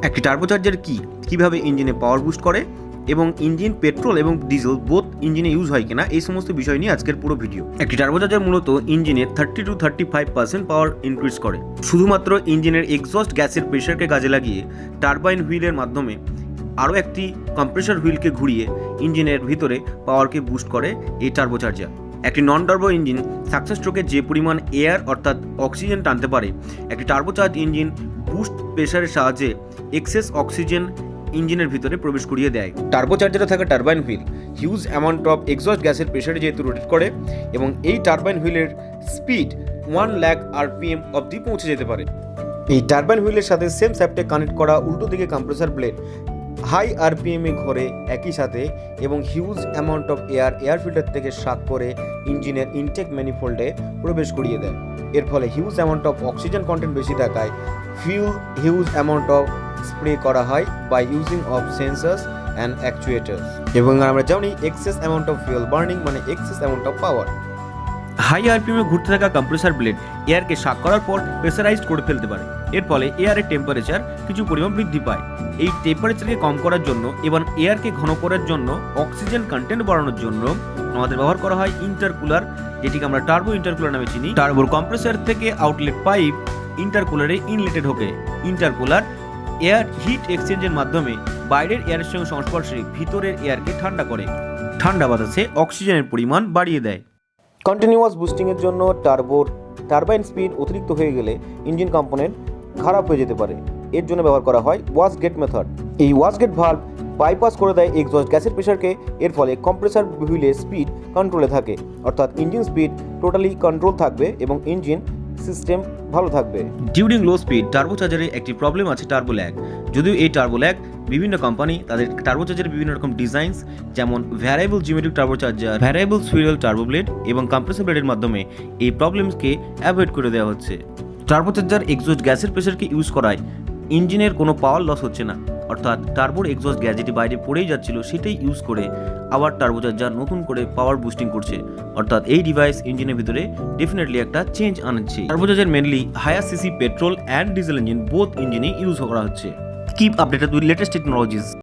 একটি টার্বোচার্জার কিভাবে ইঞ্জিনে পাওয়ার বুস্ট করে এবং ইঞ্জিন পেট্রোল এবং ডিজেল বোথ ইঞ্জিনে ইউজ হয় কিনা এই সমস্ত বিষয় নিয়ে আজকের পুরো ভিডিও। একটি টার্বোচার্জার মূলত ইঞ্জিনে 30 to 35% পাওয়ার ইনক্রিজ করে শুধুমাত্র ইঞ্জিনের এক্সস্ট গ্যাসের প্রেশারকে কাজে লাগিয়ে টারবাইন হুইলের মাধ্যমে আরও একটি কম্প্রেসর হুইলকে ঘুরিয়ে ইঞ্জিনের ভিতরে পাওয়ারকে বুস্ট করে এই টার্বোচার্জার। একটি নন টার্বো ইঞ্জিন সাকসেস স্ট্রোকে যে পরিমাণ এয়ার অর্থাৎ অক্সিজেন টানতে পারে, একটি টার্বোচার্জ ইঞ্জিন বুস্ট প্রেশারের সাহায্যে এক্সেস অক্সিজেন ইঞ্জিনের ভিতরে প্রবেশ করিয়ে দেয়। টার্বোচার্জারে থাকা turbine wheel huge amount of exhaust গ্যাসের প্রেশারে যেহেতু রোটেট করে এবং এই টারবাইন হুইলের স্পিড 1 লাখ RPM অবধি পৌঁছে যেতে পারে। এই টারবাইন হুইলের সাথে সেম শ্যাফটে কানেক্ট করা উল্টো দিকে কম্প্রেসর ব্লেড হাই RPM এ ঘোরে একই সাথে এবং huge amount of air filter থেকে শাক করে ইঞ্জিনের ইনটেক ম্যানিফোল্ডে প্রবেশ করিয়ে দেয়। এর ফলে huge amount of oxygen content বেশি থাকায় fuel huge amount of spray করা হয় by using of sensors and actuators. এবং আমরা জানি excess amount of fuel burning মানে excess amount of power. High RPM এ ঘুরতে থাকা কম্প্রেসর ব্লেড এয়ারকে শাক করার পর প্রেসারাইজড করে ফেলতে পারে। এর ফলে এয়ারের টেম্পারেচার কিছু পরিমাণ বৃদ্ধি পায়। এই টেম্পারেচারকে কম করার জন্য এবং এয়ারকে ঘন করার জন্য অক্সিজেন কন্টেন্ট বাড়ানোর জন্য আমাদের ব্যবহার করা হয় ইন্টারকুলার, যেটিকে আমরা টার্বো ইন্টারকুলার নামে চিনি। টার্বোর কম্প্রেসর থেকে আউটলেট পাইপ ইন্টারকুলারে ইনলেটে ঢোকে। ইন্টারকুলার এয়ার হিট এক্সচেঞ্জের মাধ্যমে বাইরের এয়ারের সঙ্গে সংস্পর্শে ভিতরের এয়ারকে ঠান্ডা করে, ঠান্ডা বাতাসে অক্সিজেনের পরিমাণ বাড়িয়ে দেয়। কন্টিনিউয়াস বুস্টিংয়ের জন্য টারবাইন স্পিড অতিরিক্ত হয়ে গেলে ইঞ্জিন কম্পোনেন্ট খারাপ হয়ে যেতে পারে। এর জন্য ব্যবহার করা হয় ওয়াশগেট মেথড। এই ওয়াশগেট ভালভ বাইপাস করে দেয় এক্সস্ট গ্যাসের প্রেশারকে। এর ফলে কম্প্রেসর হুইলের স্পিড কন্ট্রোলে থাকে, অর্থাৎ ইঞ্জিন স্পিড টোটালি কন্ট্রোল থাকবে এবং ইঞ্জিন সিস্টেম ভালো থাকবে। ডিউরিং লো স্পিড টার্বোচার্জারে একটি প্রবলেম আছে টার্বো ল্যাগ। যদিও এই টার্বো ল্যাগ বিভিন্ন কোম্পানি তাদের টার্বোচার্জারের বিভিন্ন রকম ডিজাইনস যেমন variable geometric turbocharger, variable swirl turbo blade এবং কম্প্রেসর ব্লেডের মাধ্যমে এই প্রবলেমসকে অ্যাভয়েড করে দেওয়া হচ্ছে। টার্বোচার্জার এক্সস্ট গ্যাসের প্রেশারকে ইউজ করায় ইঞ্জিনের কোনো পাওয়ার লস হচ্ছে না, অর্থাৎ টার্বোর এক্সস্ট গ্যাস যেটি বাইরে পড়েই যাচ্ছিল সেটাই ইউজ করে আবার টার্বোচার্জার নতুন করে পাওয়ার বুস্টিং করছে। অর্থাৎ এই ডিভাইস ইঞ্জিনের ভিতরে ডেফিনেটলি একটা চেঞ্জ আনছে। Turbocharger mainly higher CC petrol and diesel engine both ইঞ্জিনে ইউজ করা হচ্ছে। Keep updated with latest technologies.